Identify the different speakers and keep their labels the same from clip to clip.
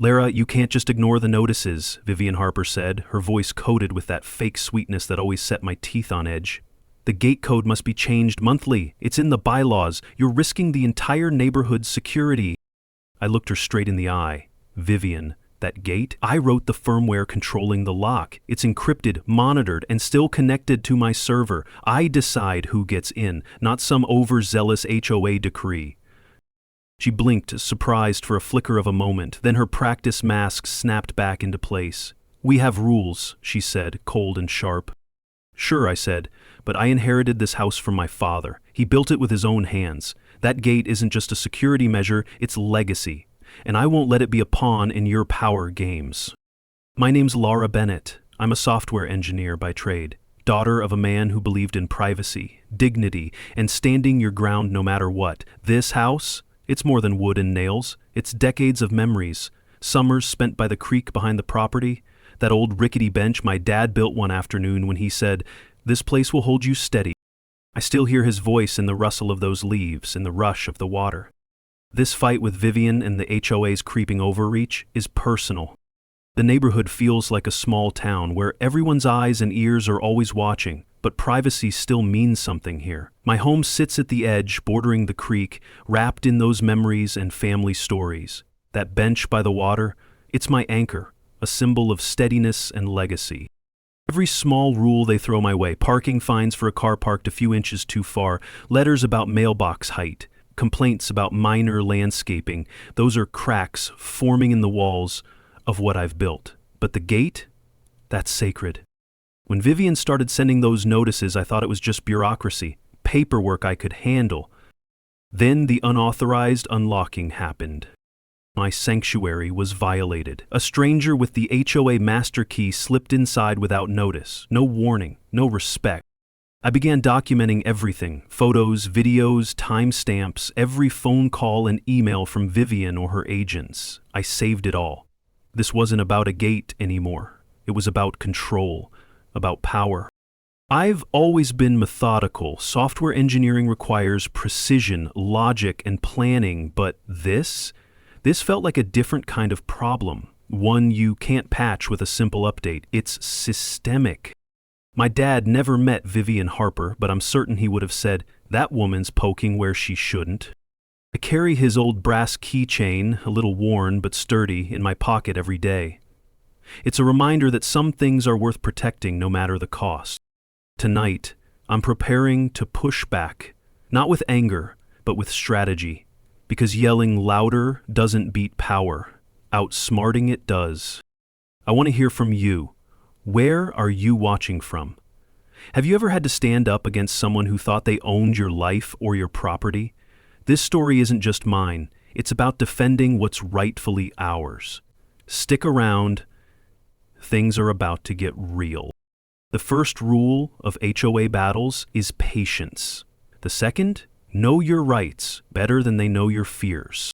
Speaker 1: Lara, you can't just ignore the notices, Vivian Harper said, her voice coated with that fake sweetness that always set my teeth on edge. The gate code must be changed monthly. It's in the bylaws. You're risking the entire neighborhood's security. I looked her straight in the eye. Vivian, that gate? I wrote the firmware controlling the lock. It's encrypted, monitored, and still connected to my server. I decide who gets in, not some overzealous HOA decree. She blinked, surprised for a flicker of a moment, then her practice mask snapped back into place. We have rules, she said, cold and sharp. Sure, I said, but I inherited this house from my father. He built it with his own hands. That gate isn't just a security measure, it's legacy. And I won't let it be a pawn in your power games. My name's Laura Bennett. I'm a software engineer by trade, daughter of a man who believed in privacy, dignity, and standing your ground no matter what. This house, it's more than wood and nails. It's decades of memories, summers spent by the creek behind the property, that old rickety bench my dad built one afternoon when he said, "This place will hold you steady." I still hear his voice in the rustle of those leaves, in the rush of the water. This fight with Vivian and the HOA's creeping overreach is personal. The neighborhood feels like a small town where everyone's eyes and ears are always watching, but privacy still means something here. My home sits at the edge, bordering the creek, wrapped in those memories and family stories. That bench by the water, it's my anchor, a symbol of steadiness and legacy. Every small rule they throw my way, parking fines for a car parked a few inches too far, letters about mailbox height, complaints about minor landscaping, those are cracks forming in the walls of what I've built. But the gate? That's sacred. When Vivian started sending those notices, I thought it was just bureaucracy, paperwork I could handle. Then the unauthorized unlocking happened. My sanctuary was violated. A stranger with the HOA master key slipped inside without notice, no warning, no respect. I began documenting everything, photos, videos, timestamps, every phone call and email from Vivian or her agents. I saved it all. This wasn't about a gate anymore. It was about control, about power. I've always been methodical. Software engineering requires precision, logic, and planning, but this felt like a different kind of problem, one you can't patch with a simple update. It's systemic. My dad never met Vivian Harper, but I'm certain he would have said, "That woman's poking where she shouldn't." I carry his old brass keychain, a little worn but sturdy, in my pocket every day. It's a reminder that some things are worth protecting no matter the cost. Tonight, I'm preparing to push back, not with anger, but with strategy. Because yelling louder doesn't beat power. Outsmarting it does. I want to hear from you. Where are you watching from? Have you ever had to stand up against someone who thought they owned your life or your property? This story isn't just mine. It's about defending what's rightfully ours. Stick around. Things are about to get real. The first rule of HOA battles is patience. The second, know your rights better than they know your fears.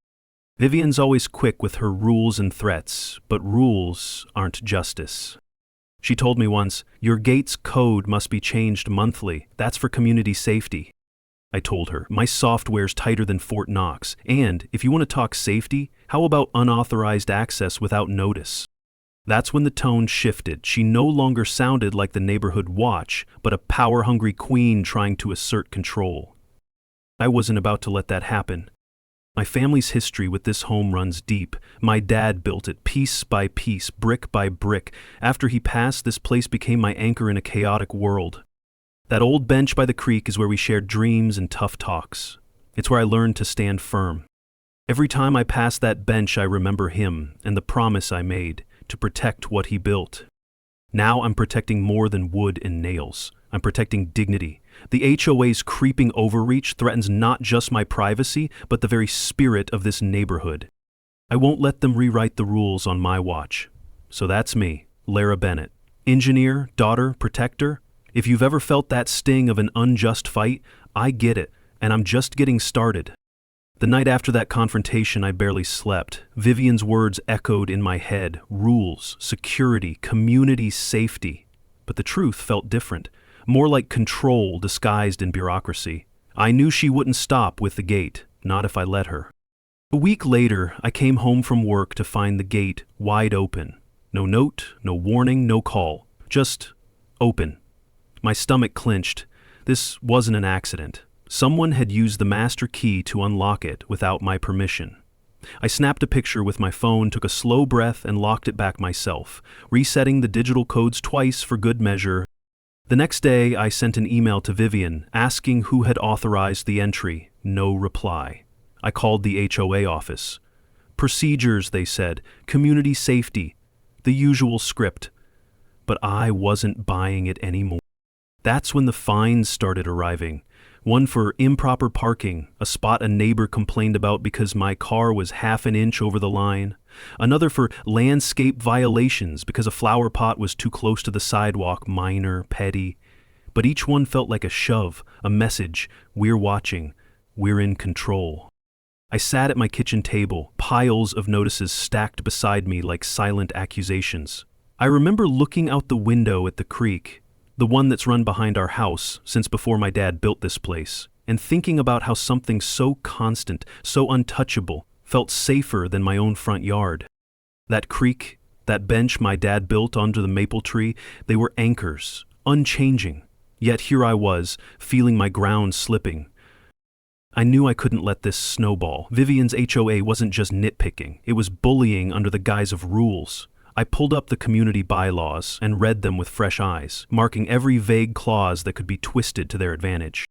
Speaker 1: Vivian's always quick with her rules and threats, but rules aren't justice. She told me once, "Your gate's code must be changed monthly. That's for community safety." I told her, "My software's tighter than Fort Knox, and if you want to talk safety, how about unauthorized access without notice?" That's when the tone shifted. She no longer sounded like the neighborhood watch, but a power-hungry queen trying to assert control. I wasn't about to let that happen. My family's history with this home runs deep. My dad built it piece by piece, brick by brick. After he passed, this place became my anchor in a chaotic world. That old bench by the creek is where we shared dreams and tough talks. It's where I learned to stand firm. Every time I pass that bench, I remember him and the promise I made to protect what he built. Now I'm protecting more than wood and nails. I'm protecting dignity. The HOA's creeping overreach threatens not just my privacy, but the very spirit of this neighborhood. I won't let them rewrite the rules on my watch. So that's me, Lara Bennett. Engineer, daughter, protector. If you've ever felt that sting of an unjust fight, I get it, and I'm just getting started. The night after that confrontation, I barely slept. Vivian's words echoed in my head. Rules, security, community safety. But the truth felt different. More like control disguised in bureaucracy. I knew she wouldn't stop with the gate, not if I let her. A week later, I came home from work to find the gate wide open. No note, no warning, no call. Just open. My stomach clenched. This wasn't an accident. Someone had used the master key to unlock it without my permission. I snapped a picture with my phone, took a slow breath, and locked it back myself, resetting the digital codes twice for good measure. The next day, I sent an email to Vivian asking who had authorized the entry. No reply. I called the HOA office. Procedures, they said. Community safety. The usual script. But I wasn't buying it anymore. That's when the fines started arriving. One for improper parking, a spot a neighbor complained about because my car was half an inch over the line. Another for landscape violations because a flower pot was too close to the sidewalk, minor, petty. But each one felt like a shove, a message. We're watching. We're in control. I sat at my kitchen table, piles of notices stacked beside me like silent accusations. I remember looking out the window at the creek, the one that's run behind our house since before my dad built this place, and thinking about how something so constant, so untouchable, felt safer than my own front yard. That creek, that bench my dad built under the maple tree, they were anchors, unchanging. Yet here I was, feeling my ground slipping. I knew I couldn't let this snowball. Vivian's HOA wasn't just nitpicking, it was bullying under the guise of rules. I pulled up the community bylaws and read them with fresh eyes, marking every vague clause that could be twisted to their advantage.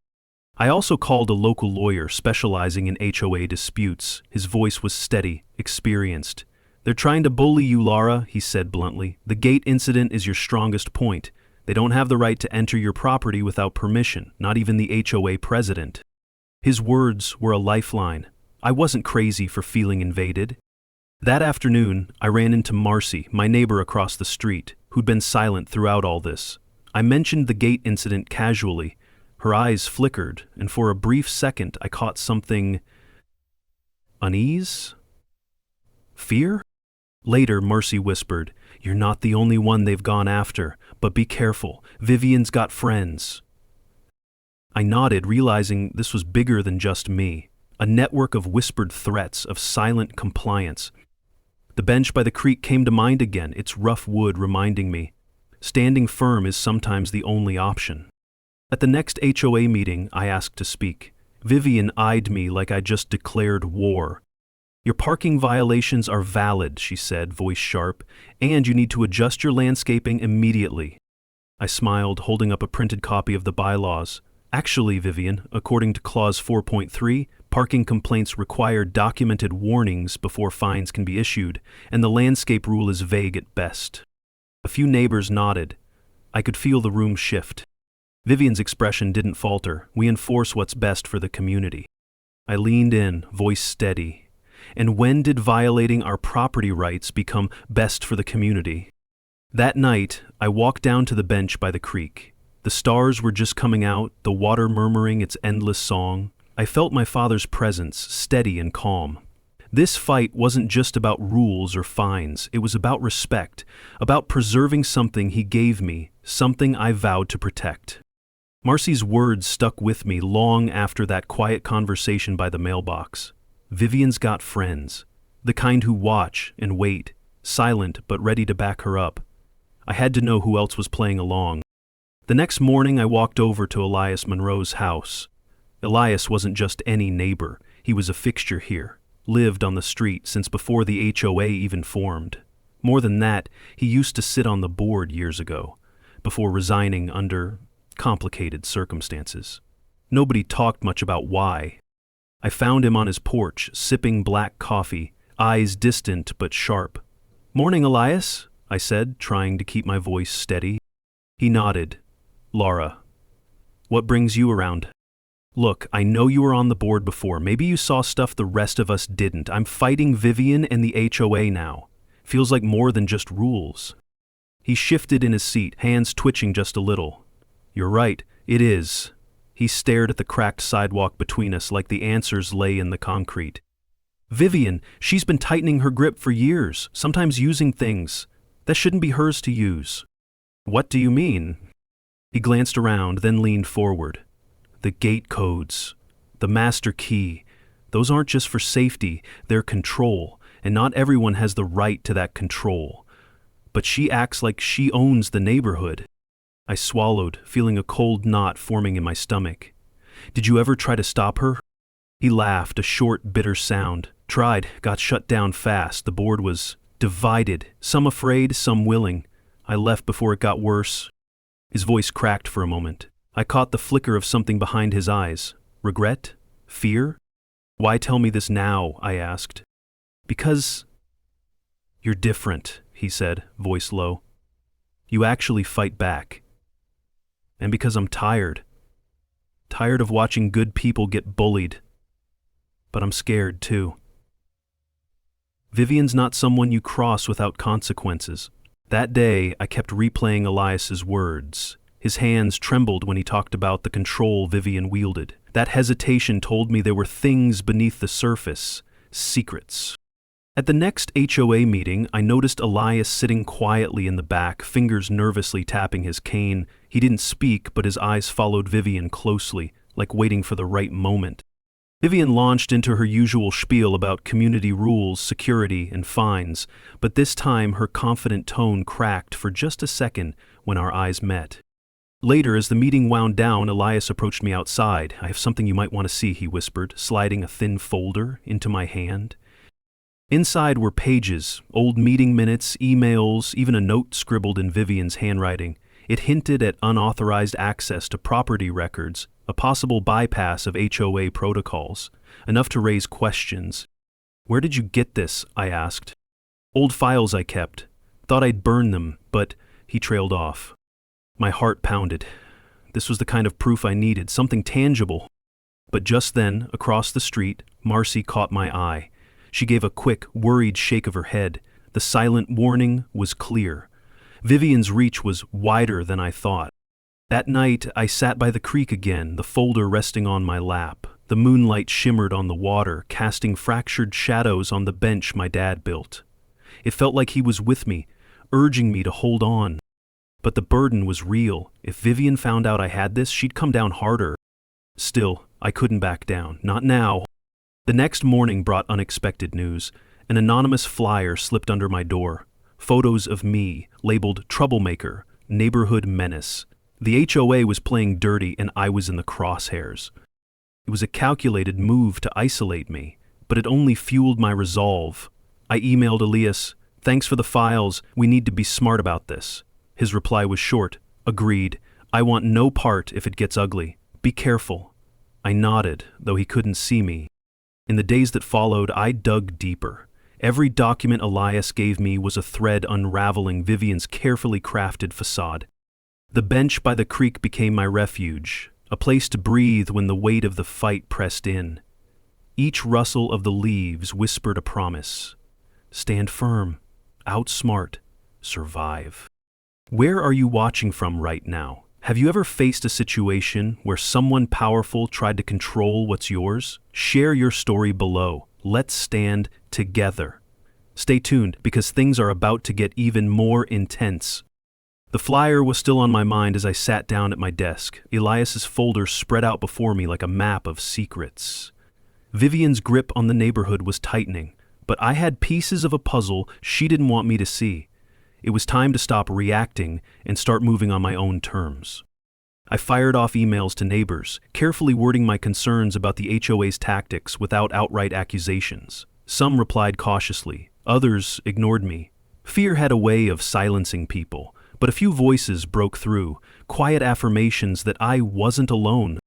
Speaker 1: I also called a local lawyer specializing in HOA disputes. His voice was steady, experienced. "They're trying to bully you, Laura," he said bluntly. "The gate incident is your strongest point. They don't have the right to enter your property without permission, not even the HOA president." His words were a lifeline. I wasn't crazy for feeling invaded. That afternoon, I ran into Marcy, my neighbor across the street, who'd been silent throughout all this. I mentioned the gate incident casually. Her eyes flickered, and for a brief second I caught something. Unease? Fear? Later, Marcy whispered, "You're not the only one they've gone after, but be careful. Vivian's got friends." I nodded, realizing this was bigger than just me. A network of whispered threats, of silent compliance. The bench by the creek came to mind again, its rough wood reminding me. Standing firm is sometimes the only option. At the next HOA meeting, I asked to speak. Vivian eyed me like I just declared war. "Your parking violations are valid," she said, voice sharp, "and you need to adjust your landscaping immediately." I smiled, holding up a printed copy of the bylaws. "Actually, Vivian, according to Clause 4.3, parking complaints require documented warnings before fines can be issued, and the landscape rule is vague at best." A few neighbors nodded. I could feel the room shift. Vivian's expression didn't falter. "We enforce what's best for the community." I leaned in, voice steady. "And when did violating our property rights become best for the community?" That night, I walked down to the bench by the creek. The stars were just coming out, the water murmuring its endless song. I felt my father's presence, steady and calm. This fight wasn't just about rules or fines, it was about respect, about preserving something he gave me, something I vowed to protect. Marcy's words stuck with me long after that quiet conversation by the mailbox. Vivian's got friends, the kind who watch and wait, silent but ready to back her up. I had to know who else was playing along. The next morning, I walked over to Elias Monroe's house. Elias wasn't just any neighbor. He was a fixture here, lived on the street since before the HOA even formed. More than that, he used to sit on the board years ago, before resigning under complicated circumstances. Nobody talked much about why. I found him on his porch, sipping black coffee, eyes distant but sharp. "Morning, Elias," I said, trying to keep my voice steady. He nodded. "Laura, what brings you around?" "Look, I know you were on the board before. Maybe you saw stuff the rest of us didn't. I'm fighting Vivian and the HOA now. Feels like more than just rules." He shifted in his seat, hands twitching just a little. "You're right, it is." He stared at the cracked sidewalk between us like the answers lay in the concrete. "Vivian, she's been tightening her grip for years, sometimes using things that shouldn't be hers to use." "What do you mean?" He glanced around, then leaned forward. "The gate codes, the master key, Those aren't just for safety, they're control, and not everyone has the right to that control. But she acts like she owns the neighborhood. I swallowed, feeling a cold knot forming in my stomach. Did you ever try to stop her? He laughed, a short, bitter sound. Tried, got shut down fast. The board was divided, some afraid, some willing. I left before it got worse. His voice cracked for a moment. I caught the flicker of something behind his eyes. Regret? Fear? Why tell me this now? I asked. Because you're different, he said, voice low. You actually fight back. And because I'm tired. Tired of watching good people get bullied. But I'm scared too. Vivian's not someone you cross without consequences. That day, I kept replaying Elias's words. His hands trembled when he talked about the control Vivian wielded. That hesitation told me there were things beneath the surface, secrets. At the next HOA meeting, I noticed Elias sitting quietly in the back, fingers nervously tapping his cane. He didn't speak, but his eyes followed Vivian closely, like waiting for the right moment. Vivian launched into her usual spiel about community rules, security, and fines, but this time her confident tone cracked for just a second when our eyes met. Later, as the meeting wound down, Elias approached me outside. I have something you might want to see, he whispered, sliding a thin folder into my hand. Inside were pages, old meeting minutes, emails, even a note scribbled in Vivian's handwriting. It hinted at unauthorized access to property records, a possible bypass of HOA protocols, enough to raise questions. Where did you get this? I asked. Old files I kept. Thought I'd burn them, but he trailed off. My heart pounded. This was the kind of proof I needed, something tangible. But just then, across the street, Marcy caught my eye. She gave a quick, worried shake of her head. The silent warning was clear. Vivian's reach was wider than I thought. That night, I sat by the creek again, the folder resting on my lap. The moonlight shimmered on the water, casting fractured shadows on the bench my dad built. It felt like he was with me, urging me to hold on. But the burden was real. If Vivian found out I had this, she'd come down harder. Still, I couldn't back down. Not now. The next morning brought unexpected news. An anonymous flyer slipped under my door. Photos of me, labeled troublemaker, neighborhood menace. The HOA was playing dirty and I was in the crosshairs. It was a calculated move to isolate me, but it only fueled my resolve. I emailed Elias, "Thanks for the files, we need to be smart about this." His reply was short, "Agreed. I want no part if it gets ugly. Be careful." I nodded, though he couldn't see me. In the days that followed, I dug deeper. Every document Elias gave me was a thread unraveling Vivian's carefully crafted facade. The bench by the creek became my refuge, a place to breathe when the weight of the fight pressed in. Each rustle of the leaves whispered a promise. Stand firm, outsmart, survive. Where are you watching from right now? Have you ever faced a situation where someone powerful tried to control what's yours? Share your story below. Let's stand together. Stay tuned because things are about to get even more intense. The flyer was still on my mind as I sat down at my desk. Elias's folder spread out before me like a map of secrets. Vivian's grip on the neighborhood was tightening, but I had pieces of a puzzle she didn't want me to see. It was time to stop reacting and start moving on my own terms. I fired off emails to neighbors, carefully wording my concerns about the HOA's tactics without outright accusations. Some replied cautiously, others ignored me. Fear had a way of silencing people, but a few voices broke through, quiet affirmations that I wasn't alone.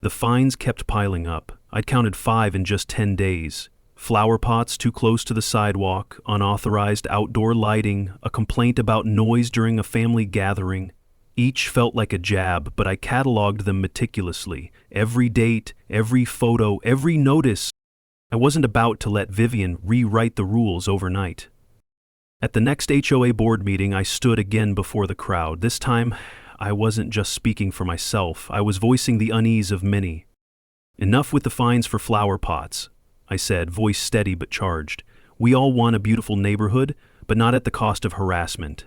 Speaker 1: The fines kept piling up. I'd counted 5 in just 10 days. Flower pots too close to the sidewalk, unauthorized outdoor lighting, a complaint about noise during a family gathering. Each felt like a jab, but I cataloged them meticulously. Every date, every photo, every notice. I wasn't about to let Vivian rewrite the rules overnight. At the next HOA board meeting, I stood again before the crowd. This time, I wasn't just speaking for myself. I was voicing the unease of many. Enough with the fines for flower pots, I said, voice steady but charged. We all want a beautiful neighborhood, but not at the cost of harassment.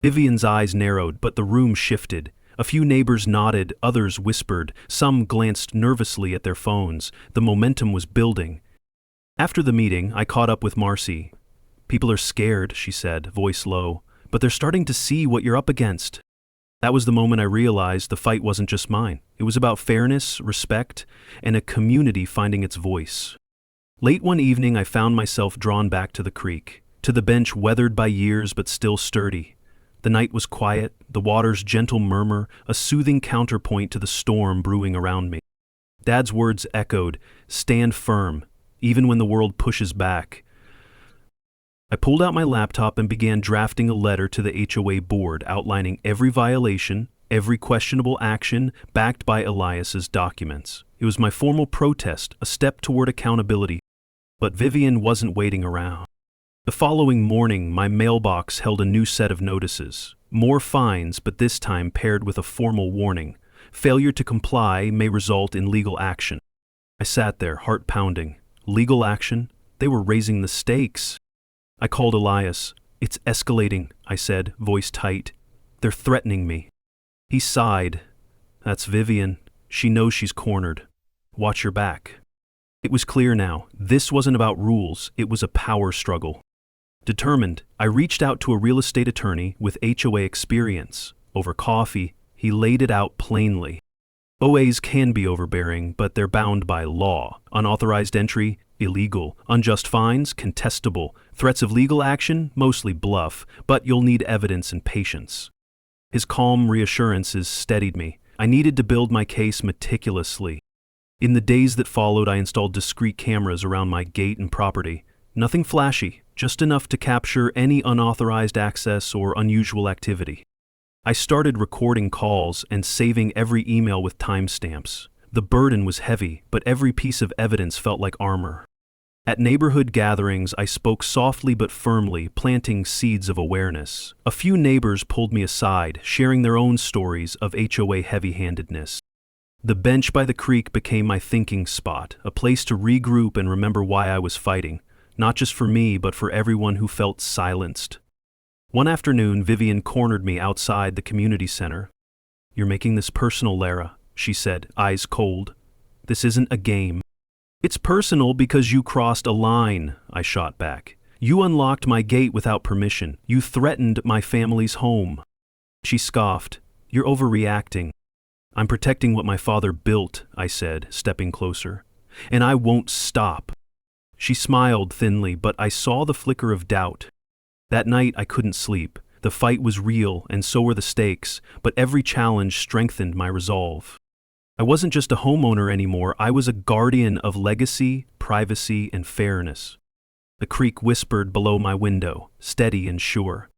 Speaker 1: Vivian's eyes narrowed, but the room shifted. A few neighbors nodded, others whispered, some glanced nervously at their phones. The momentum was building. After the meeting, I caught up with Marcy. "People are scared," she said, voice low, "but they're starting to see what you're up against." That was the moment I realized the fight wasn't just mine. It was about fairness, respect, and a community finding its voice. Late one evening, I found myself drawn back to the creek, to the bench weathered by years but still sturdy. The night was quiet, the water's gentle murmur, a soothing counterpoint to the storm brewing around me. Dad's words echoed, "Stand firm, even when the world pushes back." I pulled out my laptop and began drafting a letter to the HOA board outlining every violation, every questionable action, backed by Elias's documents. It was my formal protest, a step toward accountability. But Vivian wasn't waiting around. The following morning, my mailbox held a new set of notices. More fines, but this time paired with a formal warning. Failure to comply may result in legal action. I sat there, heart pounding. Legal action? They were raising the stakes. I called Elias. "It's escalating," I said, voice tight. "They're threatening me." He sighed. "That's Vivian. She knows she's cornered. Watch your back." It was clear now. This wasn't about rules. It was a power struggle. Determined, I reached out to a real estate attorney with HOA experience. Over coffee, he laid it out plainly. OAs can be overbearing, but they're bound by law. Unauthorized entry, illegal. Unjust fines, contestable. Threats of legal action, mostly bluff, but you'll need evidence and patience. His calm reassurances steadied me. I needed to build my case meticulously. In the days that followed, I installed discrete cameras around my gate and property. Nothing flashy, just enough to capture any unauthorized access or unusual activity. I started recording calls and saving every email with timestamps. The burden was heavy, but every piece of evidence felt like armor. At neighborhood gatherings, I spoke softly but firmly, planting seeds of awareness. A few neighbors pulled me aside, sharing their own stories of HOA heavy-handedness. The bench by the creek became my thinking spot, a place to regroup and remember why I was fighting. Not just for me, but for everyone who felt silenced. One afternoon, Vivian cornered me outside the community center. "You're making this personal, Lara," she said, eyes cold. "This isn't a game." "It's personal because you crossed a line," I shot back. "You unlocked my gate without permission. You threatened my family's home." She scoffed. "You're overreacting." "I'm protecting what my father built," I said, stepping closer. "And I won't stop." She smiled thinly, but I saw the flicker of doubt. That night I couldn't sleep. The fight was real, and so were the stakes, but every challenge strengthened my resolve. I wasn't just a homeowner anymore, I was a guardian of legacy, privacy, and fairness. The creek whispered below my window, steady and sure.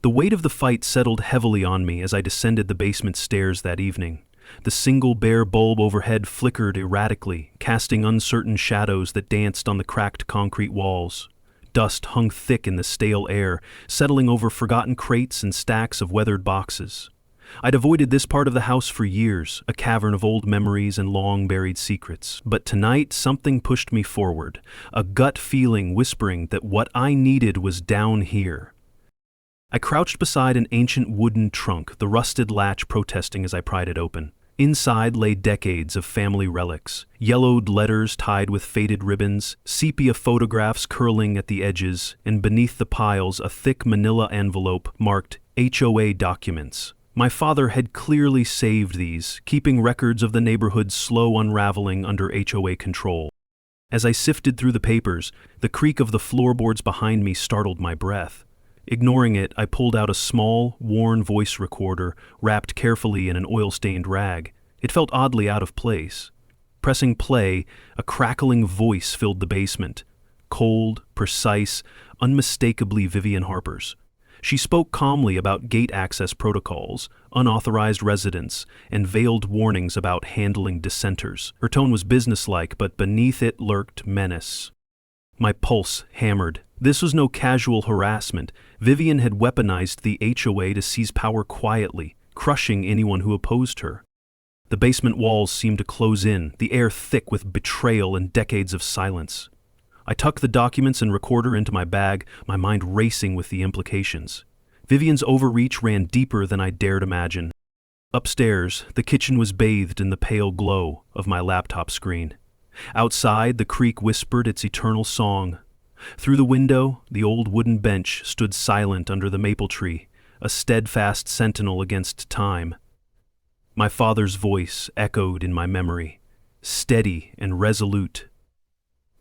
Speaker 1: The weight of the fight settled heavily on me as I descended the basement stairs that evening. The single bare bulb overhead flickered erratically, casting uncertain shadows that danced on the cracked concrete walls. Dust hung thick in the stale air, settling over forgotten crates and stacks of weathered boxes. I'd avoided this part of the house for years, a cavern of old memories and long-buried secrets. But tonight, something pushed me forward, a gut feeling whispering that what I needed was down here. I crouched beside an ancient wooden trunk, the rusted latch protesting as I pried it open. Inside lay decades of family relics, yellowed letters tied with faded ribbons, sepia photographs curling at the edges, and beneath the piles a thick manila envelope marked HOA documents. My father had clearly saved these, keeping records of the neighborhood's slow unraveling under HOA control. As I sifted through the papers, the creak of the floorboards behind me startled my breath. Ignoring it, I pulled out a small, worn voice recorder wrapped carefully in an oil-stained rag. It felt oddly out of place. Pressing play, a crackling voice filled the basement. Cold, precise, unmistakably Vivian Harper's. She spoke calmly about gate access protocols, unauthorized residents, and veiled warnings about handling dissenters. Her tone was businesslike, but beneath it lurked menace. My pulse hammered. This was no casual harassment. Vivian had weaponized the HOA to seize power quietly, crushing anyone who opposed her. The basement walls seemed to close in, the air thick with betrayal and decades of silence. I tucked the documents and recorder into my bag, my mind racing with the implications. Vivian's overreach ran deeper than I dared imagine. Upstairs, the kitchen was bathed in the pale glow of my laptop screen. Outside, the creek whispered its eternal song. Through the window, the old wooden bench stood silent under the maple tree, a steadfast sentinel against time. My father's voice echoed in my memory, steady and resolute.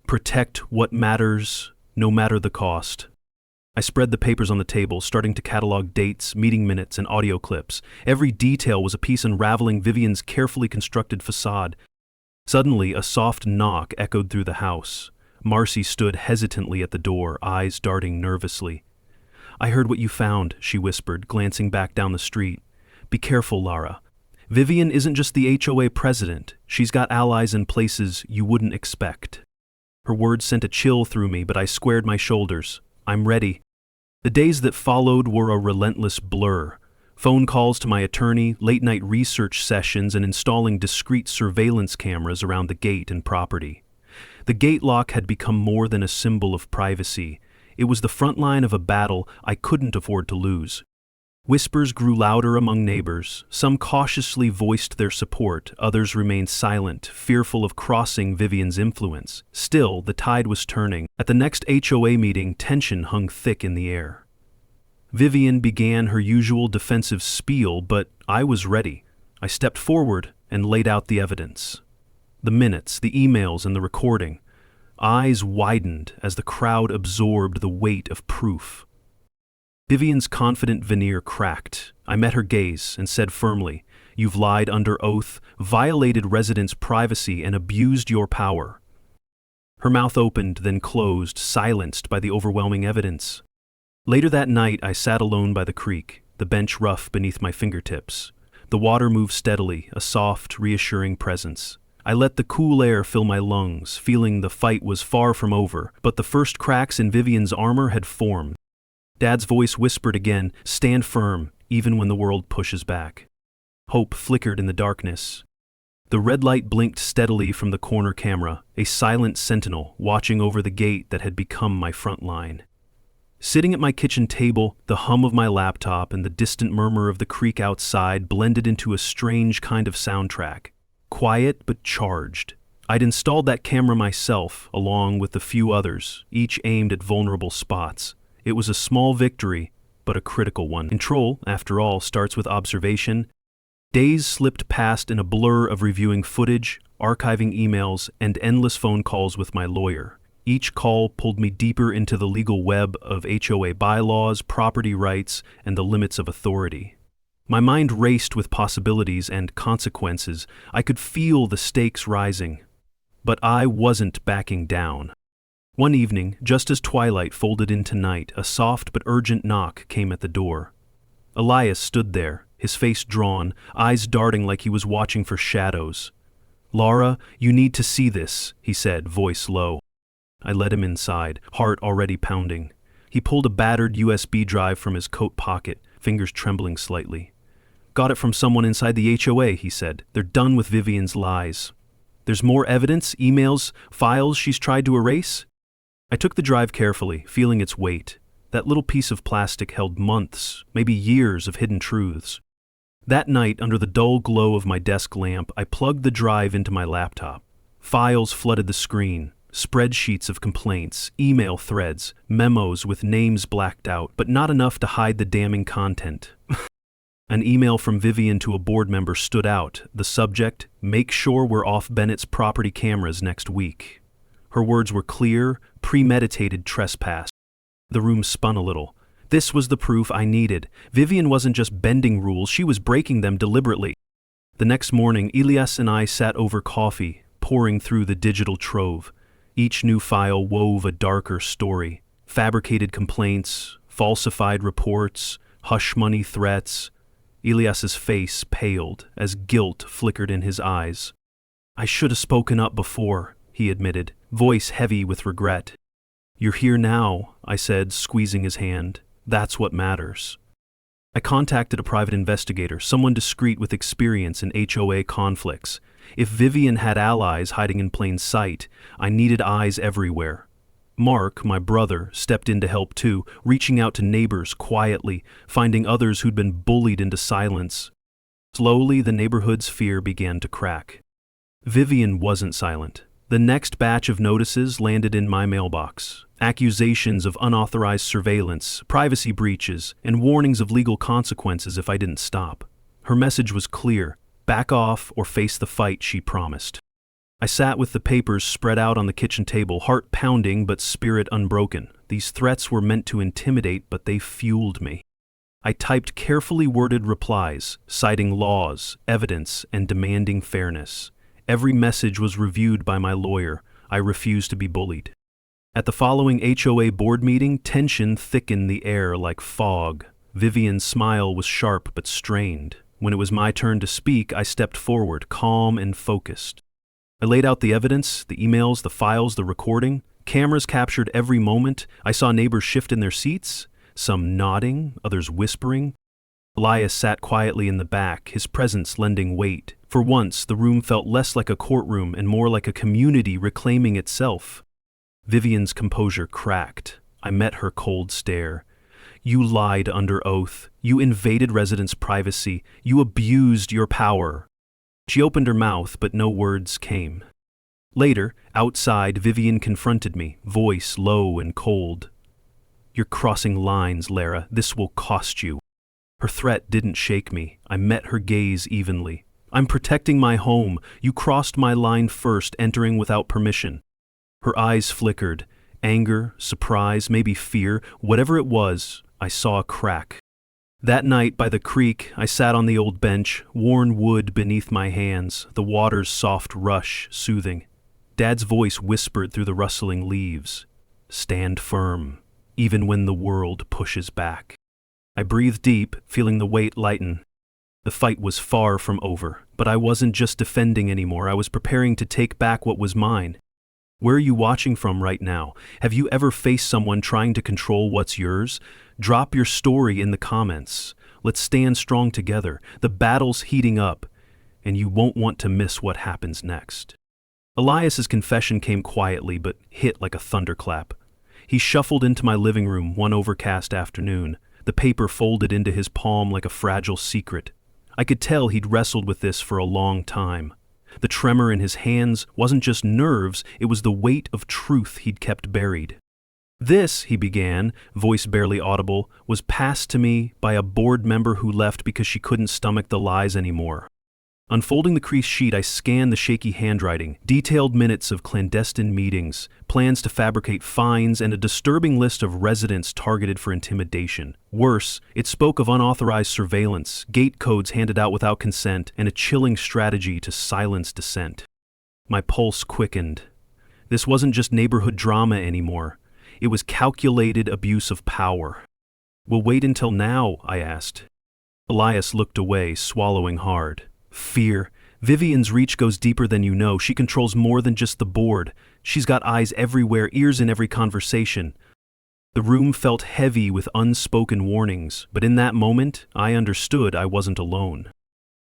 Speaker 1: Protect what matters, no matter the cost. I spread the papers on the table, starting to catalog dates, meeting minutes, and audio clips. Every detail was a piece unraveling Vivian's carefully constructed facade. Suddenly, a soft knock echoed through the house. Marcy stood hesitantly at the door, eyes darting nervously. "I heard what you found," she whispered, glancing back down the street. "Be careful, Lara. Vivian isn't just the HOA president. She's got allies in places you wouldn't expect." Her words sent a chill through me, but I squared my shoulders. "I'm ready." The days that followed were a relentless blur. Phone calls to my attorney, late-night research sessions, and installing discreet surveillance cameras around the gate and property. The gate lock had become more than a symbol of privacy. It was the front line of a battle I couldn't afford to lose. Whispers grew louder among neighbors. Some cautiously voiced their support, others remained silent, fearful of crossing Vivian's influence. Still, the tide was turning. At the next HOA meeting, tension hung thick in the air. Vivian began her usual defensive spiel, but I was ready. I stepped forward and laid out the evidence. The minutes, the emails, and the recording. Eyes widened as the crowd absorbed the weight of proof. Vivian's confident veneer cracked. I met her gaze and said firmly, "You've lied under oath, violated residents' privacy, and abused your power." Her mouth opened, then closed, silenced by the overwhelming evidence. Later that night, I sat alone by the creek, the bench rough beneath my fingertips. The water moved steadily, a soft, reassuring presence. I let the cool air fill my lungs, feeling the fight was far from over, but the first cracks in Vivian's armor had formed. Dad's voice whispered again, "Stand firm, even when the world pushes back." Hope flickered in the darkness. The red light blinked steadily from the corner camera, a silent sentinel watching over the gate that had become my front line. Sitting at my kitchen table, the hum of my laptop and the distant murmur of the creek outside blended into a strange kind of soundtrack. Quiet but charged. I'd installed that camera myself, along with a few others, each aimed at vulnerable spots. It was a small victory, but a critical one. Control, after all, starts with observation. Days slipped past in a blur of reviewing footage, archiving emails, and endless phone calls with my lawyer. Each call pulled me deeper into the legal web of HOA bylaws, property rights, and the limits of authority. My mind raced with possibilities and consequences. I could feel the stakes rising. But I wasn't backing down. One evening, just as twilight folded into night, a soft but urgent knock came at the door. Elias stood there, his face drawn, eyes darting like he was watching for shadows. "Lara, you need to see this," he said, voice low. I led him inside, heart already pounding. He pulled a battered USB drive from his coat pocket, fingers trembling slightly. "Got it from someone inside the HOA," he said. "They're done with Vivian's lies." "There's more evidence, emails, files she's tried to erase?" I took the drive carefully, feeling its weight. That little piece of plastic held months, maybe years of hidden truths. That night, under the dull glow of my desk lamp, I plugged the drive into my laptop. Files flooded the screen, spreadsheets of complaints, email threads, memos with names blacked out, but not enough to hide the damning content. An email from Vivian to a board member stood out. The subject, "Make sure we're off Bennett's property cameras next week." Her words were clear, premeditated trespass. The room spun a little. This was the proof I needed. Vivian wasn't just bending rules, she was breaking them deliberately. The next morning, Elias and I sat over coffee, poring through the digital trove. Each new file wove a darker story. Fabricated complaints, falsified reports, hush-money threats. Elias's face paled as guilt flickered in his eyes. "I should have spoken up before," he admitted, voice heavy with regret. "You're here now," I said, squeezing his hand. "That's what matters." I contacted a private investigator, someone discreet with experience in HOA conflicts. If Vivian had allies hiding in plain sight, I needed eyes everywhere. Mark, my brother, stepped in to help too, reaching out to neighbors quietly, finding others who'd been bullied into silence. Slowly, the neighborhood's fear began to crack. Vivian wasn't silent. The next batch of notices landed in my mailbox. Accusations of unauthorized surveillance, privacy breaches, and warnings of legal consequences if I didn't stop. Her message was clear: back off or face the fight, she promised. I sat with the papers spread out on the kitchen table, heart pounding but spirit unbroken. These threats were meant to intimidate, but they fueled me. I typed carefully worded replies, citing laws, evidence, and demanding fairness. Every message was reviewed by my lawyer. I refused to be bullied. At the following HOA board meeting, tension thickened the air like fog. Vivian's smile was sharp but strained. When it was my turn to speak, I stepped forward, calm and focused. I laid out the evidence, the emails, the files, the recording. Cameras captured every moment. I saw neighbors shift in their seats, some nodding, others whispering. Elias sat quietly in the back, his presence lending weight. For once, the room felt less like a courtroom and more like a community reclaiming itself. Vivian's composure cracked. I met her cold stare. You lied under oath. You invaded residents' privacy. You abused your power. She opened her mouth, but no words came. Later, outside, Vivian confronted me, voice low and cold. You're crossing lines, Lara. This will cost you. Her threat didn't shake me. I met her gaze evenly. I'm protecting my home. You crossed my line first, entering without permission. Her eyes flickered. Anger, surprise, maybe fear, whatever it was, I saw a crack. That night by the creek, I sat on the old bench, worn wood beneath my hands, the water's soft rush soothing. Dad's voice whispered through the rustling leaves. Stand firm, even when the world pushes back. I breathed deep, feeling the weight lighten. The fight was far from over, but I wasn't just defending anymore. I was preparing to take back what was mine. Where are you watching from right now? Have you ever faced someone trying to control what's yours? Drop your story in the comments. Let's stand strong together. The battle's heating up, and you won't want to miss what happens next. Elias's confession came quietly but hit like a thunderclap. He shuffled into my living room one overcast afternoon, the paper folded into his palm like a fragile secret. I could tell he'd wrestled with this for a long time. The tremor in his hands wasn't just nerves, it was the weight of truth he'd kept buried. This, he began, voice barely audible, was passed to me by a board member who left because she couldn't stomach the lies anymore. Unfolding the creased sheet, I scanned the shaky handwriting, detailed minutes of clandestine meetings, plans to fabricate fines, and a disturbing list of residents targeted for intimidation. Worse, it spoke of unauthorized surveillance, gate codes handed out without consent, and a chilling strategy to silence dissent. My pulse quickened. This wasn't just neighborhood drama anymore. It was calculated abuse of power. "We'll wait until now," I asked. Elias looked away, swallowing hard. Fear. Vivian's reach goes deeper than you know. She controls more than just the board. She's got eyes everywhere, ears in every conversation. The room felt heavy with unspoken warnings, but in that moment, I understood I wasn't alone.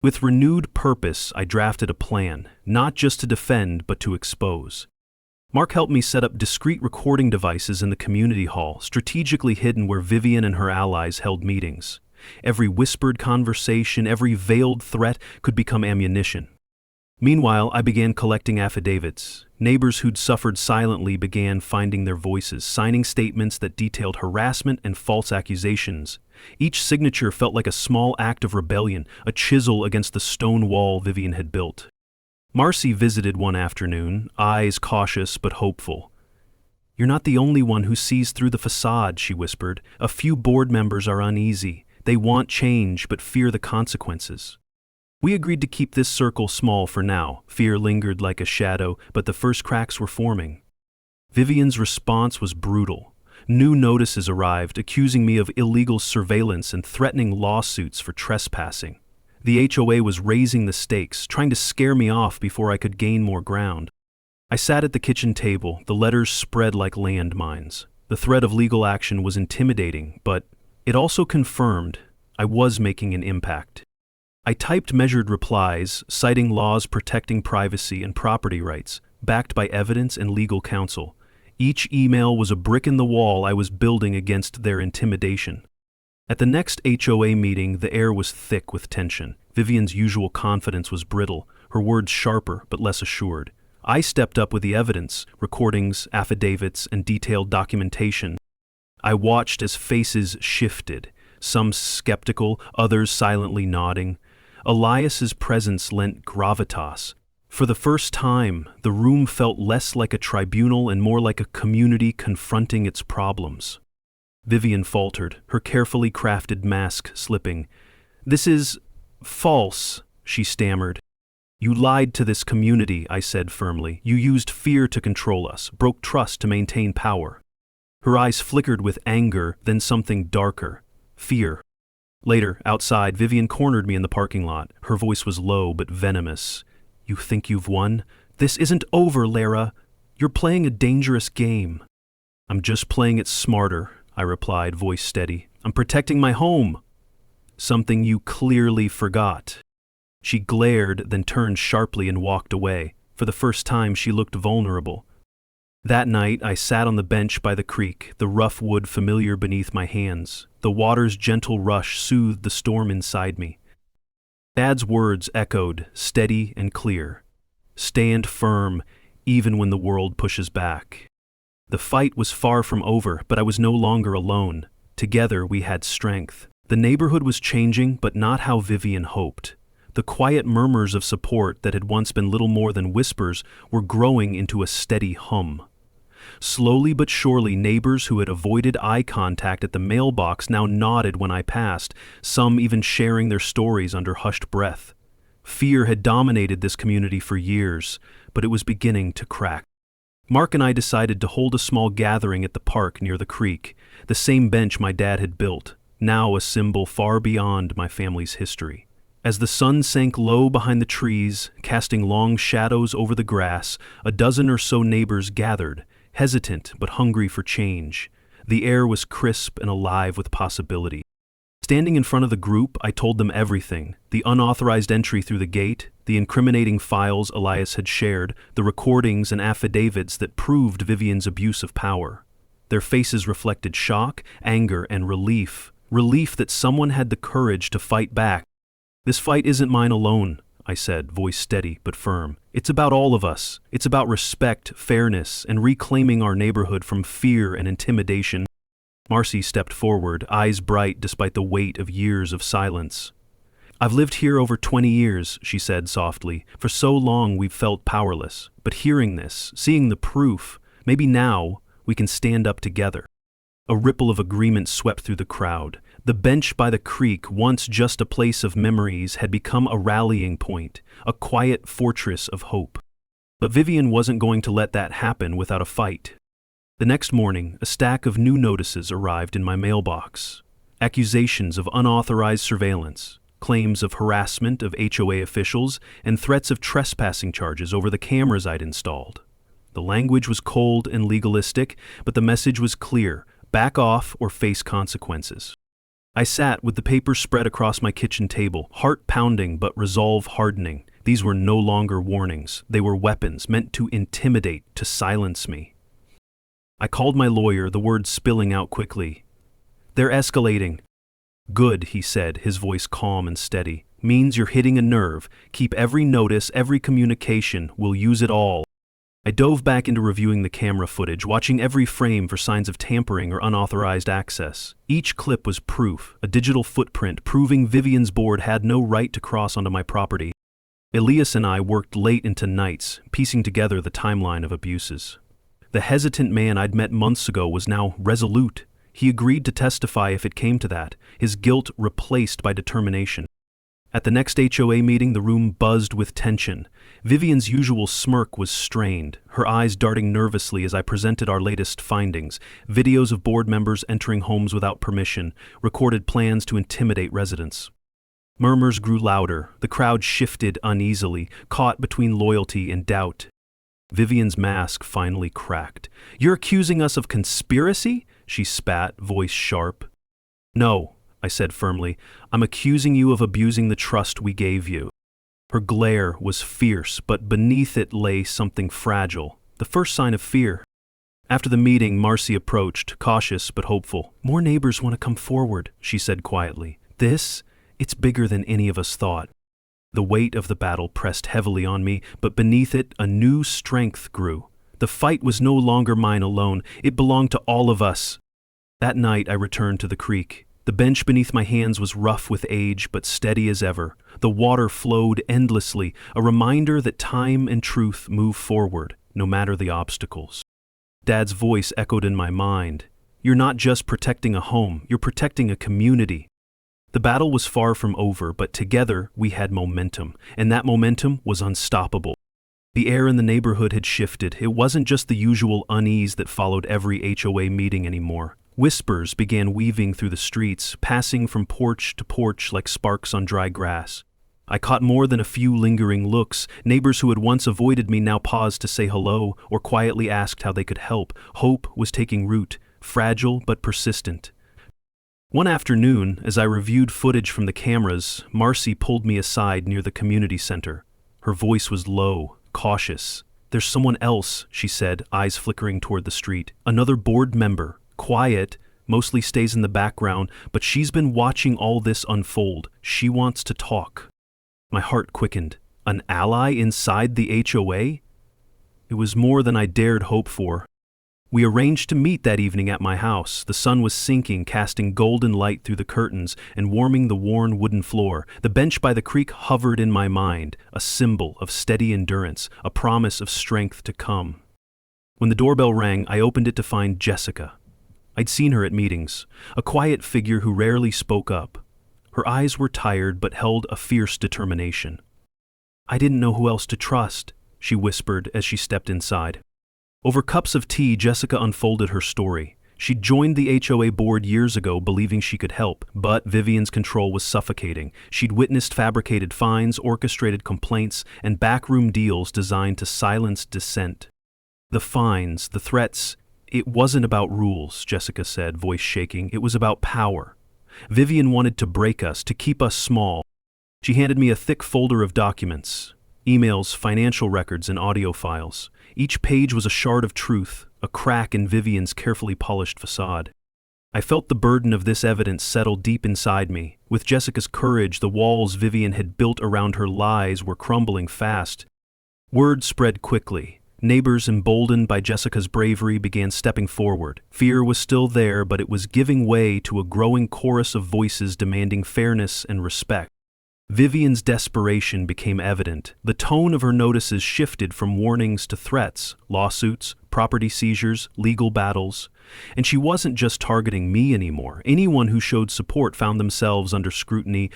Speaker 1: With renewed purpose, I drafted a plan, not just to defend, but to expose. Mark helped me set up discreet recording devices in the community hall, strategically hidden where Vivian and her allies held meetings. Every whispered conversation, every veiled threat could become ammunition. Meanwhile, I began collecting affidavits. Neighbors who'd suffered silently began finding their voices, signing statements that detailed harassment and false accusations. Each signature felt like a small act of rebellion, a chisel against the stone wall Vivian had built. Marcy visited one afternoon, eyes cautious but hopeful. "You're not the only one who sees through the facade," she whispered. "A few board members are uneasy. They want change but fear the consequences." We agreed to keep this circle small for now. Fear lingered like a shadow, but the first cracks were forming. Vivian's response was brutal. New notices arrived, accusing me of illegal surveillance and threatening lawsuits for trespassing. The HOA was raising the stakes, trying to scare me off before I could gain more ground. I sat at the kitchen table, the letters spread like landmines. The threat of legal action was intimidating, but it also confirmed I was making an impact. I typed measured replies, citing laws protecting privacy and property rights, backed by evidence and legal counsel. Each email was a brick in the wall I was building against their intimidation. At the next HOA meeting, the air was thick with tension. Vivian's usual confidence was brittle, her words sharper but less assured. I stepped up with the evidence, recordings, affidavits, and detailed documentation. I watched as faces shifted, some skeptical, others silently nodding. Elias's presence lent gravitas. For the first time, the room felt less like a tribunal and more like a community confronting its problems. Vivian faltered, her carefully crafted mask slipping. "This is false," she stammered. "You lied to this community," I said firmly. "You used fear to control us, broke trust to maintain power." Her eyes flickered with anger, then something darker. Fear. Later, outside, Vivian cornered me in the parking lot. Her voice was low but venomous. "You think you've won? This isn't over, Lara. You're playing a dangerous game." "I'm just playing it smarter," I replied, voice steady. "I'm protecting my home." "Something you clearly forgot." She glared, then turned sharply and walked away. For the first time, she looked vulnerable. That night, I sat on the bench by the creek, the rough wood familiar beneath my hands. The water's gentle rush soothed the storm inside me. Dad's words echoed, steady and clear. "Stand firm, even when the world pushes back." The fight was far from over, but I was no longer alone. Together, we had strength. The neighborhood was changing, but not how Vivian hoped. The quiet murmurs of support that had once been little more than whispers were growing into a steady hum. Slowly but surely, neighbors who had avoided eye contact at the mailbox now nodded when I passed, some even sharing their stories under hushed breath. Fear had dominated this community for years, but it was beginning to crack. Mark and I decided to hold a small gathering at the park near the creek, the same bench my dad had built, now a symbol far beyond my family's history. As the sun sank low behind the trees, casting long shadows over the grass, a dozen or so neighbors gathered, hesitant but hungry for change. The air was crisp and alive with possibility. Standing in front of the group, I told them everything: the unauthorized entry through the gate, the incriminating files Elias had shared, the recordings and affidavits that proved Vivian's abuse of power. Their faces reflected shock, anger, and relief that someone had the courage to fight back. "This fight isn't mine alone," I said, voice steady but firm. "It's about all of us. It's about respect, fairness, and reclaiming our neighborhood from fear and intimidation." Marcy stepped forward, eyes bright despite the weight of years of silence. "I've lived here over 20 years, she said softly. "For so long we've felt powerless. But hearing this, seeing the proof, maybe now we can stand up together." A ripple of agreement swept through the crowd. The bench by the creek, once just a place of memories, had become a rallying point, a quiet fortress of hope. But Vivian wasn't going to let that happen without a fight. The next morning, a stack of new notices arrived in my mailbox. Accusations of unauthorized surveillance, claims of harassment of HOA officials, and threats of trespassing charges over the cameras I'd installed. The language was cold and legalistic, but the message was clear: back off or face consequences. I sat with the paper spread across my kitchen table, heart pounding but resolve hardening. These were no longer warnings. They were weapons meant to intimidate, to silence me. I called my lawyer, the words spilling out quickly. "They're escalating." "Good," he said, his voice calm and steady. "Means you're hitting a nerve. Keep every notice, every communication. We'll use it all." I dove back into reviewing the camera footage, watching every frame for signs of tampering or unauthorized access. Each clip was proof, a digital footprint proving Vivian's board had no right to cross onto my property. Elias and I worked late into nights, piecing together the timeline of abuses. The hesitant man I'd met months ago was now resolute. He agreed to testify if it came to that, his guilt replaced by determination. At the next HOA meeting, the room buzzed with tension. Vivian's usual smirk was strained, her eyes darting nervously as I presented our latest findings: videos of board members entering homes without permission, recorded plans to intimidate residents. Murmurs grew louder, the crowd shifted uneasily, caught between loyalty and doubt. Vivian's mask finally cracked. "You're accusing us of conspiracy?" she spat, voice sharp. "No," I said firmly. "I'm accusing you of abusing the trust we gave you." Her glare was fierce, but beneath it lay something fragile, the first sign of fear. After the meeting, Marcy approached, cautious but hopeful. "More neighbors want to come forward," she said quietly. "It's bigger than any of us thought." The weight of the battle pressed heavily on me, but beneath it a new strength grew. The fight was no longer mine alone, it belonged to all of us. That night I returned to the creek. The bench beneath my hands was rough with age, but steady as ever. The water flowed endlessly, a reminder that time and truth move forward, no matter the obstacles. Dad's voice echoed in my mind. You're not just protecting a home, you're protecting a community. The battle was far from over, but together we had momentum, and that momentum was unstoppable. The air in the neighborhood had shifted. It wasn't just the usual unease that followed every HOA meeting anymore. Whispers began weaving through the streets, passing from porch to porch like sparks on dry grass. I caught more than a few lingering looks. Neighbors who had once avoided me now paused to say hello or quietly asked how they could help. Hope was taking root, fragile but persistent. One afternoon, as I reviewed footage from the cameras, Marcy pulled me aside near the community center. Her voice was low, cautious. "There's someone else," she said, eyes flickering toward the street. "Another board member. Quiet, mostly stays in the background, but she's been watching all this unfold. She wants to talk." My heart quickened. An ally inside the HOA? It was more than I dared hope for. We arranged to meet that evening at my house. The sun was sinking, casting golden light through the curtains and warming the worn wooden floor. The bench by the creek hovered in my mind, a symbol of steady endurance, a promise of strength to come. When the doorbell rang, I opened it to find Jessica. I'd seen her at meetings, a quiet figure who rarely spoke up. Her eyes were tired but held a fierce determination. "I didn't know who else to trust," she whispered as she stepped inside. Over cups of tea, Jessica unfolded her story. She'd joined the HOA board years ago believing she could help, but Vivian's control was suffocating. She'd witnessed fabricated fines, orchestrated complaints, and backroom deals designed to silence dissent. The fines, the threats, it wasn't about rules, Jessica said, voice shaking. It was about power. Vivian wanted to break us, to keep us small. She handed me a thick folder of documents, emails, financial records, and audio files. Each page was a shard of truth, a crack in Vivian's carefully polished facade. I felt the burden of this evidence settle deep inside me. With Jessica's courage, the walls Vivian had built around her lies were crumbling fast. Word spread quickly. Neighbors, emboldened by Jessica's bravery, began stepping forward. Fear was still there, but it was giving way to a growing chorus of voices demanding fairness and respect. Vivian's desperation became evident. The tone of her notices shifted from warnings to threats, lawsuits, property seizures, legal battles. And she wasn't just targeting me anymore. Anyone who showed support found themselves under scrutiny.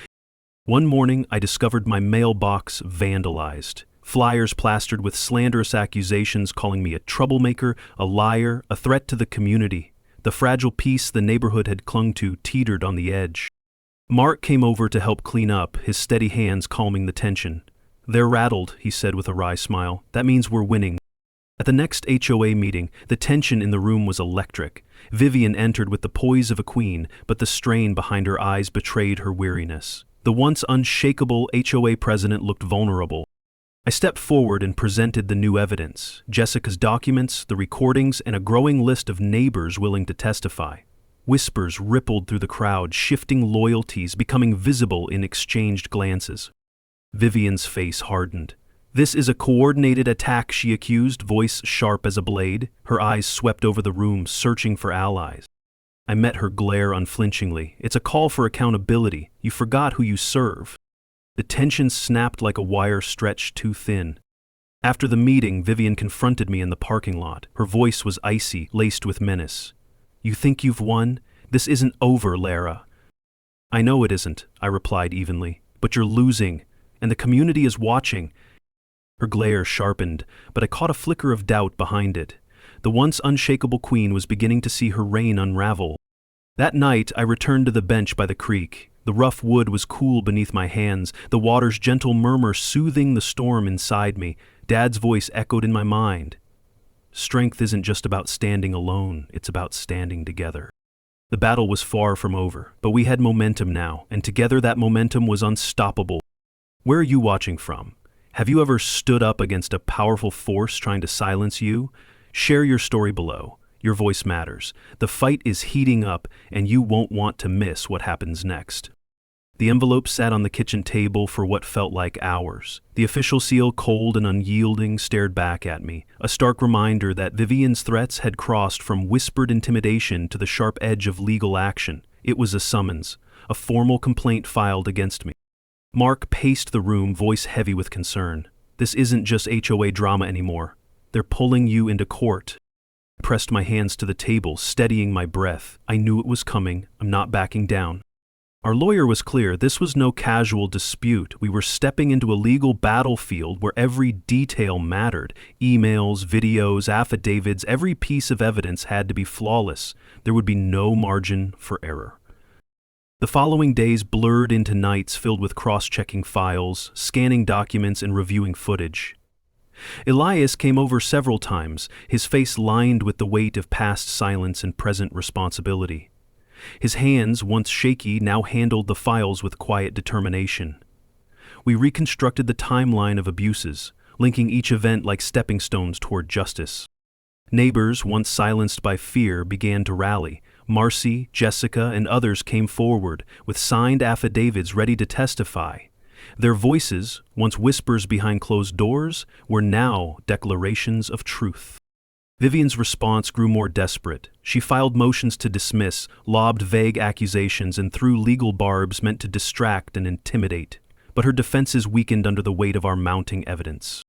Speaker 1: One morning, I discovered my mailbox vandalized. Flyers plastered with slanderous accusations calling me a troublemaker, a liar, a threat to the community. The fragile peace the neighborhood had clung to teetered on the edge. Mark came over to help clean up, his steady hands calming the tension. "They're rattled," he said with a wry smile. "That means we're winning." At the next HOA meeting, the tension in the room was electric. Vivian entered with the poise of a queen, but the strain behind her eyes betrayed her weariness. The once unshakable HOA president looked vulnerable. I stepped forward and presented the new evidence, Jessica's documents, the recordings, and a growing list of neighbors willing to testify. Whispers rippled through the crowd, shifting loyalties, becoming visible in exchanged glances. Vivian's face hardened. "This is a coordinated attack," she accused, voice sharp as a blade. Her eyes swept over the room, searching for allies. I met her glare unflinchingly. "It's a call for accountability. You forgot who you serve." The tension snapped like a wire stretched too thin. After the meeting, Vivian confronted me in the parking lot. Her voice was icy, laced with menace. "You think you've won? This isn't over, Lara." "I know it isn't," I replied evenly, "but you're losing, and the community is watching." Her glare sharpened, but I caught a flicker of doubt behind it. The once unshakable queen was beginning to see her reign unravel. That night, I returned to the bench by the creek. The rough wood was cool beneath my hands, the water's gentle murmur soothing the storm inside me. Dad's voice echoed in my mind. Strength isn't just about standing alone, it's about standing together. The battle was far from over, but we had momentum now, and together that momentum was unstoppable. Where are you watching from? Have you ever stood up against a powerful force trying to silence you? Share your story below. Your voice matters. The fight is heating up, and you won't want to miss what happens next. The envelope sat on the kitchen table for what felt like hours. The official seal, cold and unyielding, stared back at me, a stark reminder that Vivian's threats had crossed from whispered intimidation to the sharp edge of legal action. It was a summons, a formal complaint filed against me. Mark paced the room, voice heavy with concern. This isn't just HOA drama anymore. They're pulling you into court. I pressed my hands to the table, steadying my breath. I knew it was coming. I'm not backing down. Our lawyer was clear. This was no casual dispute. We were stepping into a legal battlefield where every detail mattered. Emails, videos, affidavits, every piece of evidence had to be flawless. There would be no margin for error. The following days blurred into nights filled with cross-checking files, scanning documents, and reviewing footage. Elias came over several times, his face lined with the weight of past silence and present responsibility. His hands, once shaky, now handled the files with quiet determination. We reconstructed the timeline of abuses, linking each event like stepping stones toward justice. Neighbors, once silenced by fear, began to rally. Marcy, Jessica, and others came forward with signed affidavits ready to testify. Their voices, once whispers behind closed doors, were now declarations of truth. Vivian's response grew more desperate. She filed motions to dismiss, lobbed vague accusations, and threw legal barbs meant to distract and intimidate. But her defenses weakened under the weight of our mounting evidence.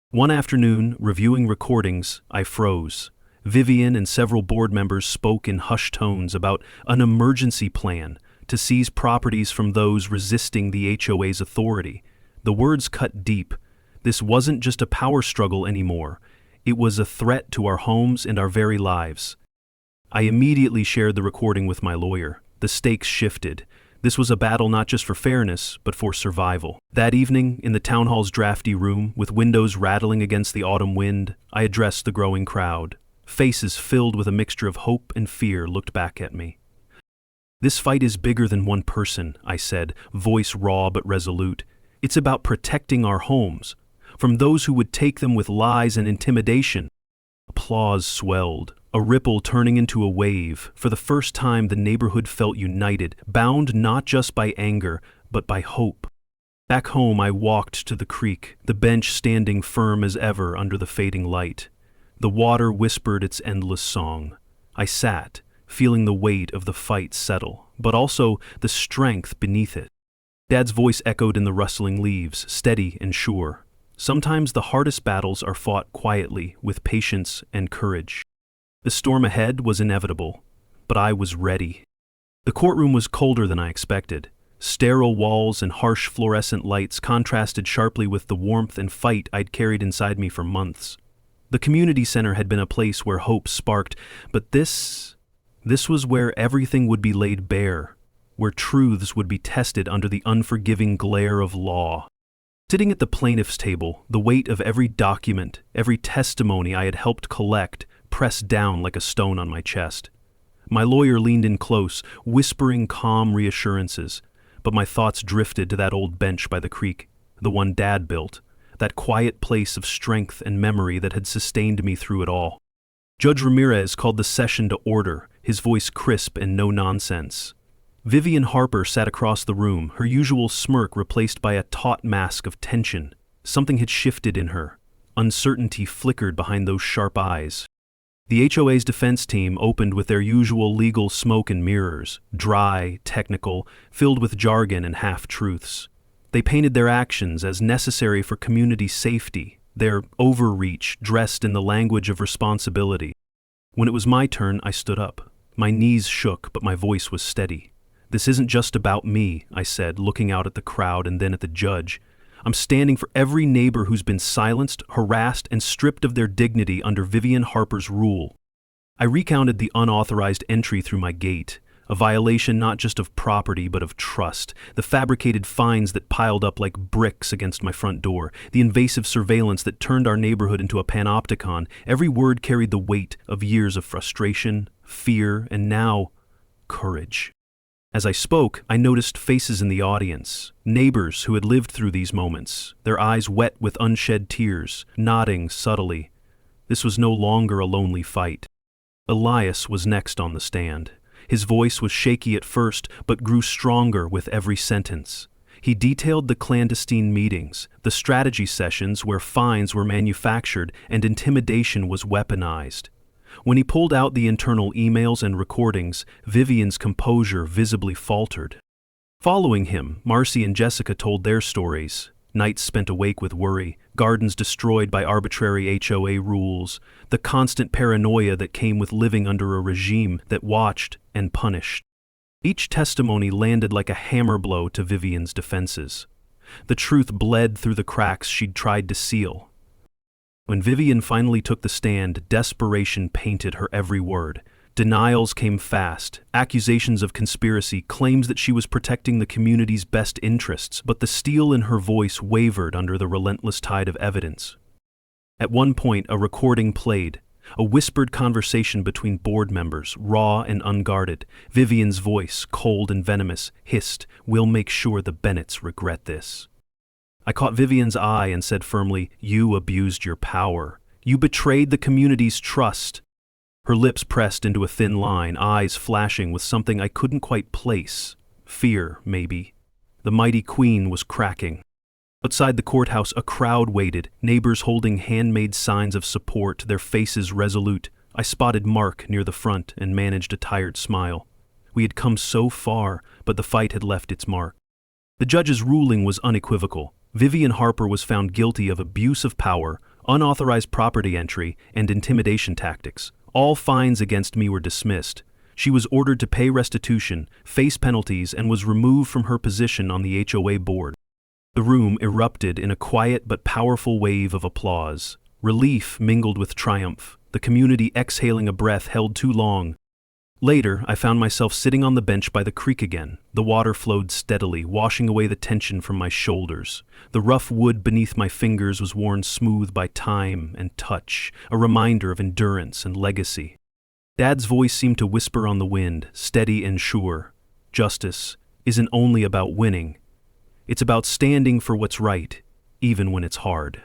Speaker 1: One afternoon, reviewing recordings, I froze. Vivian and several board members spoke in hushed tones about an emergency plan to seize properties from those resisting the HOA's authority. The words cut deep. This wasn't just a power struggle anymore. It was a threat to our homes and our very lives. I immediately shared the recording with my lawyer. The stakes shifted. This was a battle not just for fairness, but for survival. That evening, in the town hall's drafty room, with windows rattling against the autumn wind, I addressed the growing crowd. Faces filled with a mixture of hope and fear looked back at me. This fight is bigger than one person, I said, voice raw but resolute. It's about protecting our homes from those who would take them with lies and intimidation. Applause swelled, a ripple turning into a wave. For the first time, the neighborhood felt united, bound not just by anger, but by hope. Back home, I walked to the creek, the bench standing firm as ever under the fading light. The water whispered its endless song. I sat, feeling the weight of the fight settle, but also the strength beneath it. Dad's voice echoed in the rustling leaves, steady and sure. Sometimes the hardest battles are fought quietly, with patience and courage. The storm ahead was inevitable, but I was ready. The courtroom was colder than I expected. Sterile walls and harsh fluorescent lights contrasted sharply with the warmth and fight I'd carried inside me for months. The community center had been a place where hope sparked, but this was where everything would be laid bare, where truths would be tested under the unforgiving glare of law. Sitting at the plaintiff's table, the weight of every document, every testimony I had helped collect, pressed down like a stone on my chest. My lawyer leaned in close, whispering calm reassurances, but my thoughts drifted to that old bench by the creek, the one Dad built, that quiet place of strength and memory that had sustained me through it all. Judge Ramirez called the session to order, his voice crisp and no nonsense. Vivian Harper sat across the room, her usual smirk replaced by a taut mask of tension. Something had shifted in her. Uncertainty flickered behind those sharp eyes. The HOA's defense team opened with their usual legal smoke and mirrors, dry, technical, filled with jargon and half-truths. They painted their actions as necessary for community safety, their overreach dressed in the language of responsibility. When it was my turn, I stood up. My knees shook, but my voice was steady. "This isn't just about me," I said, looking out at the crowd and then at the judge. "I'm standing for every neighbor who's been silenced, harassed, and stripped of their dignity under Vivian Harper's rule." I recounted the unauthorized entry through my gate, a violation not just of property but of trust, the fabricated fines that piled up like bricks against my front door, the invasive surveillance that turned our neighborhood into a panopticon. Every word carried the weight of years of frustration, fear, and now, courage. As I spoke, I noticed faces in the audience, neighbors who had lived through these moments, their eyes wet with unshed tears, nodding subtly. This was no longer a lonely fight. Elias was next on the stand. His voice was shaky at first, but grew stronger with every sentence. He detailed the clandestine meetings, the strategy sessions where fines were manufactured and intimidation was weaponized. When he pulled out the internal emails and recordings, Vivian's composure visibly faltered. Following him, Marcy and Jessica told their stories. Nights spent awake with worry, gardens destroyed by arbitrary HOA rules, the constant paranoia that came with living under a regime that watched and punished. Each testimony landed like a hammer blow to Vivian's defenses. The truth bled through the cracks she'd tried to seal. When Vivian finally took the stand, desperation painted her every word. Denials came fast, accusations of conspiracy, claims that she was protecting the community's best interests, but the steel in her voice wavered under the relentless tide of evidence. At one point, a recording played, a whispered conversation between board members, raw and unguarded. Vivian's voice, cold and venomous, hissed, "We'll make sure the Bennetts regret this." I caught Vivian's eye and said firmly, "You abused your power. You betrayed the community's trust." Her lips pressed into a thin line, eyes flashing with something I couldn't quite place. Fear, maybe. The mighty queen was cracking. Outside the courthouse, a crowd waited, neighbors holding handmade signs of support, their faces resolute. I spotted Mark near the front and managed a tired smile. We had come so far, but the fight had left its mark. The judge's ruling was unequivocal. Vivian Harper was found guilty of abuse of power, unauthorized property entry, and intimidation tactics. All fines against me were dismissed. She was ordered to pay restitution, face penalties, and was removed from her position on the HOA board. The room erupted in a quiet but powerful wave of applause. Relief mingled with triumph, the community exhaling a breath held too long. Later, I found myself sitting on the bench by the creek again. The water flowed steadily, washing away the tension from my shoulders. The rough wood beneath my fingers was worn smooth by time and touch, a reminder of endurance and legacy. Dad's voice seemed to whisper on the wind, steady and sure. Justice isn't only about winning. It's about standing for what's right, even when it's hard.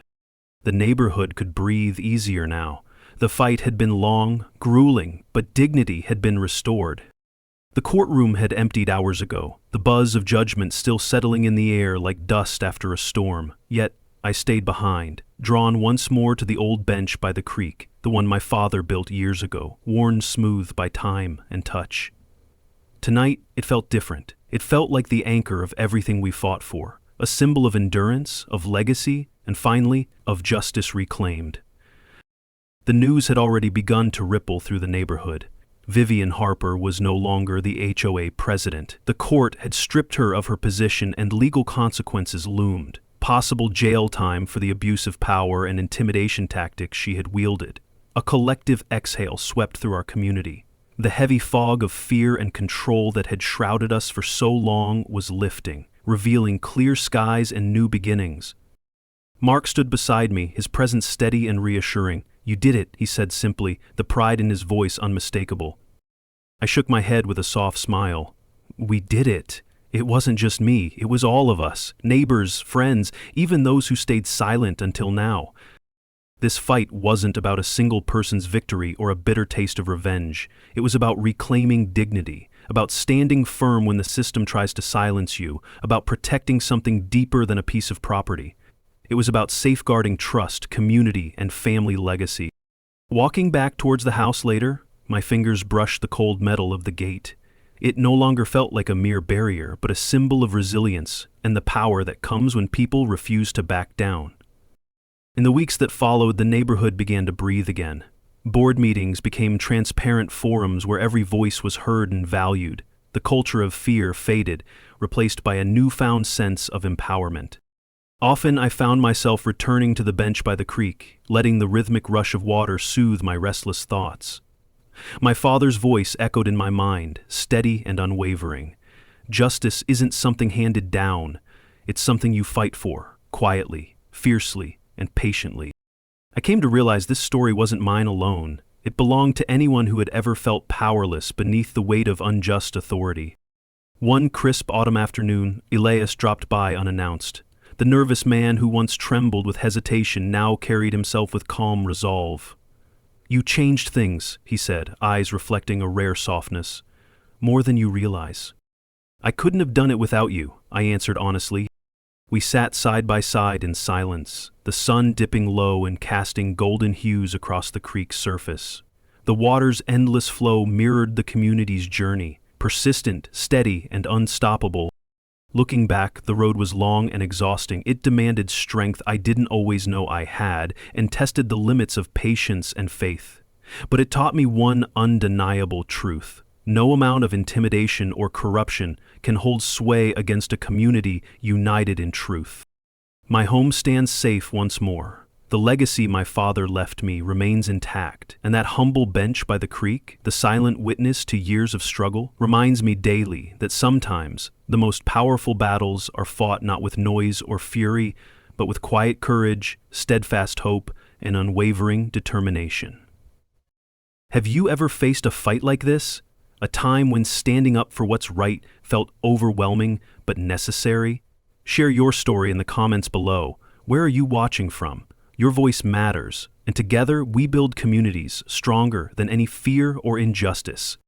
Speaker 1: The neighborhood could breathe easier now. The fight had been long, grueling, but dignity had been restored. The courtroom had emptied hours ago, the buzz of judgment still settling in the air like dust after a storm. Yet, I stayed behind, drawn once more to the old bench by the creek, the one my father built years ago, worn smooth by time and touch. Tonight, it felt different. It felt like the anchor of everything we fought for, a symbol of endurance, of legacy, and finally, of justice reclaimed. The news had already begun to ripple through the neighborhood. Vivian Harper was no longer the HOA president. The court had stripped her of her position and legal consequences loomed. Possible jail time for the abuse of power and intimidation tactics she had wielded. A collective exhale swept through our community. The heavy fog of fear and control that had shrouded us for so long was lifting, revealing clear skies and new beginnings. Mark stood beside me, his presence steady and reassuring. "You did it," he said simply, the pride in his voice unmistakable. I shook my head with a soft smile. We did it. It wasn't just me, it was all of us, neighbors, friends, even those who stayed silent until now. This fight wasn't about a single person's victory or a bitter taste of revenge. It was about reclaiming dignity, about standing firm when the system tries to silence you, about protecting something deeper than a piece of property. It was about safeguarding trust, community, and family legacy. Walking back towards the house later, my fingers brushed the cold metal of the gate. It no longer felt like a mere barrier, but a symbol of resilience and the power that comes when people refuse to back down. In the weeks that followed, the neighborhood began to breathe again. Board meetings became transparent forums where every voice was heard and valued. The culture of fear faded, replaced by a newfound sense of empowerment. Often I found myself returning to the bench by the creek, letting the rhythmic rush of water soothe my restless thoughts. My father's voice echoed in my mind, steady and unwavering. Justice isn't something handed down, it's something you fight for, quietly, fiercely, and patiently. I came to realize this story wasn't mine alone. It belonged to anyone who had ever felt powerless beneath the weight of unjust authority. One crisp autumn afternoon, Elias dropped by unannounced. The nervous man who once trembled with hesitation now carried himself with calm resolve. "You changed things," he said, eyes reflecting a rare softness. more than you realize. I couldn't have done it without you, I answered honestly. We sat side by side in silence, the sun dipping low and casting golden hues across the creek's surface. The water's endless flow mirrored the community's journey, persistent, steady, and unstoppable. Looking back, the road was long and exhausting. It demanded strength I didn't always know I had, and tested the limits of patience and faith. But it taught me one undeniable truth. No amount of intimidation or corruption can hold sway against a community united in truth. My home stands safe once more. The legacy my father left me remains intact, and that humble bench by the creek, the silent witness to years of struggle, reminds me daily that sometimes the most powerful battles are fought not with noise or fury, but with quiet courage, steadfast hope, and unwavering determination. Have you ever faced a fight like this? A time when standing up for what's right felt overwhelming but necessary? Share your story in the comments below. Where are you watching from? Your voice matters, and together we build communities stronger than any fear or injustice.